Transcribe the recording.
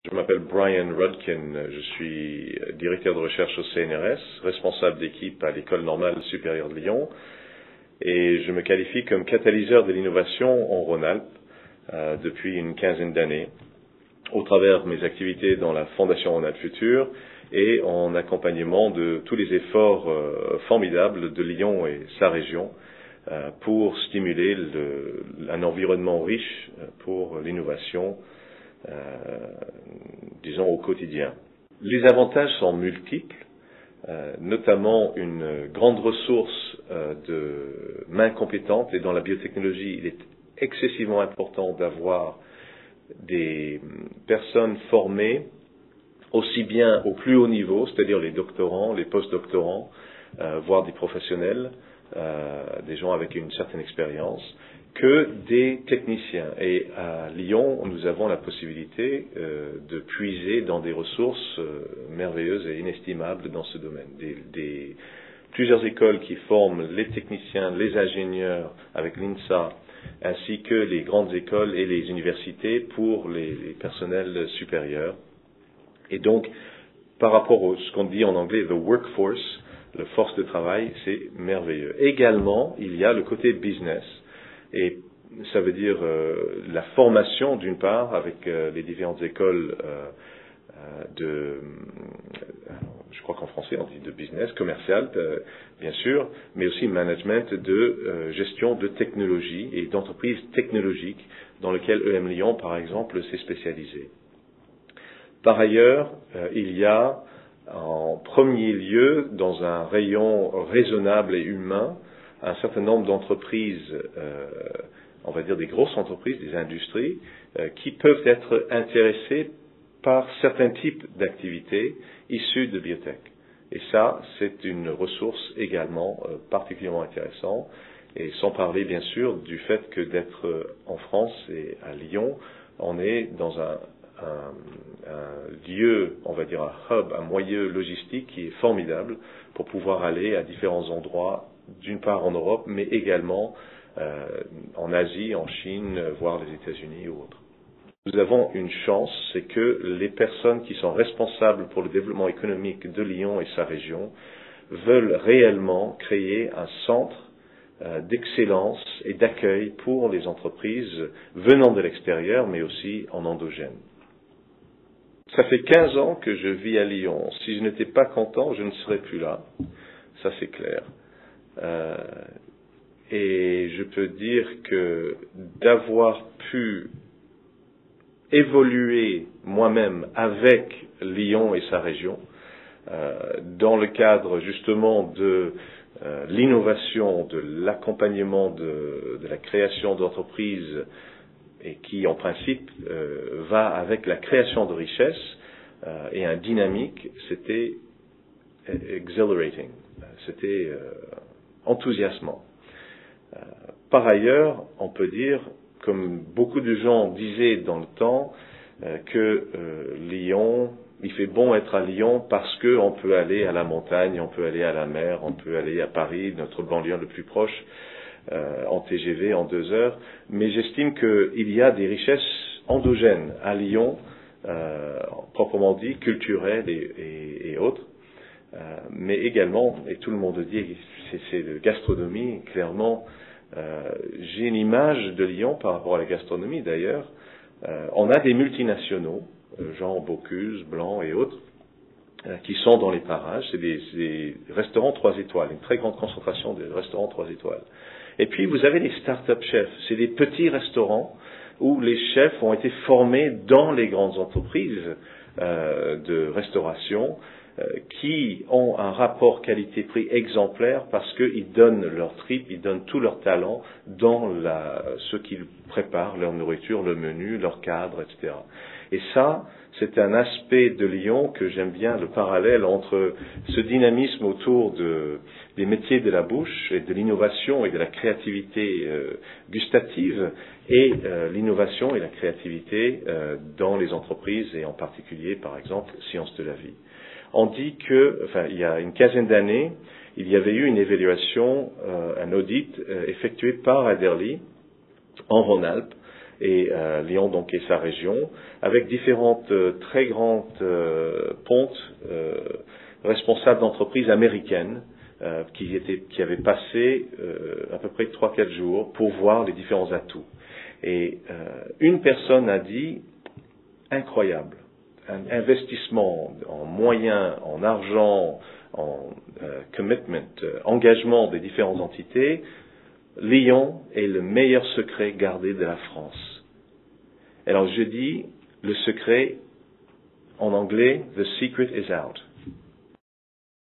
Je m'appelle Brian Rudkin, je suis directeur de recherche au CNRS, responsable d'équipe à l'École normale supérieure de Lyon, et je me qualifie comme catalyseur de l'innovation en Rhône-Alpes depuis une quinzaine d'années, au travers de mes activités dans la Fondation Rhône-Alpes Futur et en accompagnement de tous les efforts formidables de Lyon et sa région pour stimuler un environnement riche pour l'innovation, disons au quotidien. Les avantages sont multiples, notamment une grande ressource de mains compétentes, et dans la biotechnologie, il est excessivement important d'avoir des personnes formées aussi bien au plus haut niveau, c'est-à-dire les doctorants, les post-doctorants, voire des professionnels, des gens avec une certaine expérience, que des techniciens. Et à Lyon, nous avons la possibilité de puiser dans des ressources merveilleuses et inestimables dans ce domaine. Plusieurs écoles qui forment les techniciens, les ingénieurs avec l'INSA, ainsi que les grandes écoles et les universités pour les personnels supérieurs. Et donc, par rapport à ce qu'on dit en anglais, the workforce, la force de travail, c'est merveilleux. Également, il y a le côté business. Et ça veut dire la formation, d'une part, avec les différentes écoles je crois qu'en français on dit de business, commercial, bien sûr, mais aussi management de gestion de technologie et d'entreprises technologiques dans lesquelles EM Lyon, par exemple, s'est spécialisé. Par ailleurs, il y a en premier lieu, dans un rayon raisonnable et humain, un certain nombre d'entreprises, on va dire des grosses entreprises, des industries, qui peuvent être intéressées par certains types d'activités issues de biotech. Et ça, c'est une ressource également particulièrement intéressante. Et sans parler, bien sûr, du fait que d'être en France et à Lyon, on est dans un lieu, on va dire un hub, un moyen logistique qui est formidable pour pouvoir aller à différents endroits, d'une part en Europe, mais également en Asie, en Chine, voire les États-Unis ou autres. Nous avons une chance, c'est que les personnes qui sont responsables pour le développement économique de Lyon et sa région veulent réellement créer un centre d'excellence et d'accueil pour les entreprises venant de l'extérieur, mais aussi en endogène. Ça fait 15 ans que je vis à Lyon. Si je n'étais pas content, je ne serais plus là. Ça, c'est clair. Et je peux dire que d'avoir pu évoluer moi-même avec Lyon et sa région, dans le cadre justement de l'innovation, de l'accompagnement de la création d'entreprises, et qui en principe va avec la création de richesses et un dynamique, c'était exhilarating, c'était enthousiasmant. Par ailleurs, on peut dire, comme beaucoup de gens disaient dans le temps, que Lyon, il fait bon être à Lyon parce qu'on peut aller à la montagne, on peut aller à la mer, on peut aller à Paris, notre banlieue le plus proche, en TGV en 2 heures. Mais j'estime qu'il y a des richesses endogènes à Lyon, proprement dit, culturelles et autres. Mais également, et tout le monde dit, c'est de gastronomie, clairement. J'ai une image de Lyon par rapport à la gastronomie d'ailleurs. On a des multinationaux, genre Bocuse, Blanc et autres, qui sont dans les parages. C'est des restaurants 3 étoiles, une très grande concentration de restaurants 3 étoiles. Et puis vous avez les start-up chefs. C'est des petits restaurants où les chefs ont été formés dans les grandes entreprises de restauration, qui ont un rapport qualité-prix exemplaire parce qu'ils donnent leur trip, ils donnent tout leur talent dans ce qu'ils préparent, leur nourriture, le menu, leur cadre, etc. Et ça, c'est un aspect de Lyon que j'aime bien, le parallèle entre ce dynamisme autour des métiers de la bouche et de l'innovation et de la créativité gustative et l'innovation et la créativité dans les entreprises et en particulier, par exemple, sciences de la vie. On dit il y a une quinzaine d'années, il y avait eu une évaluation, un audit effectué par Adderley en Rhône-Alpes et Lyon donc et sa région, avec différentes très grandes pontes responsables d'entreprises américaines qui avaient passé à peu près 3-4 jours pour voir les différents atouts. Et une personne a dit, incroyable, un investissement en moyens, en argent, en commitment, engagement des différentes entités, Lyon est le meilleur secret gardé de la France. Alors je dis, le secret, en anglais, the secret is out.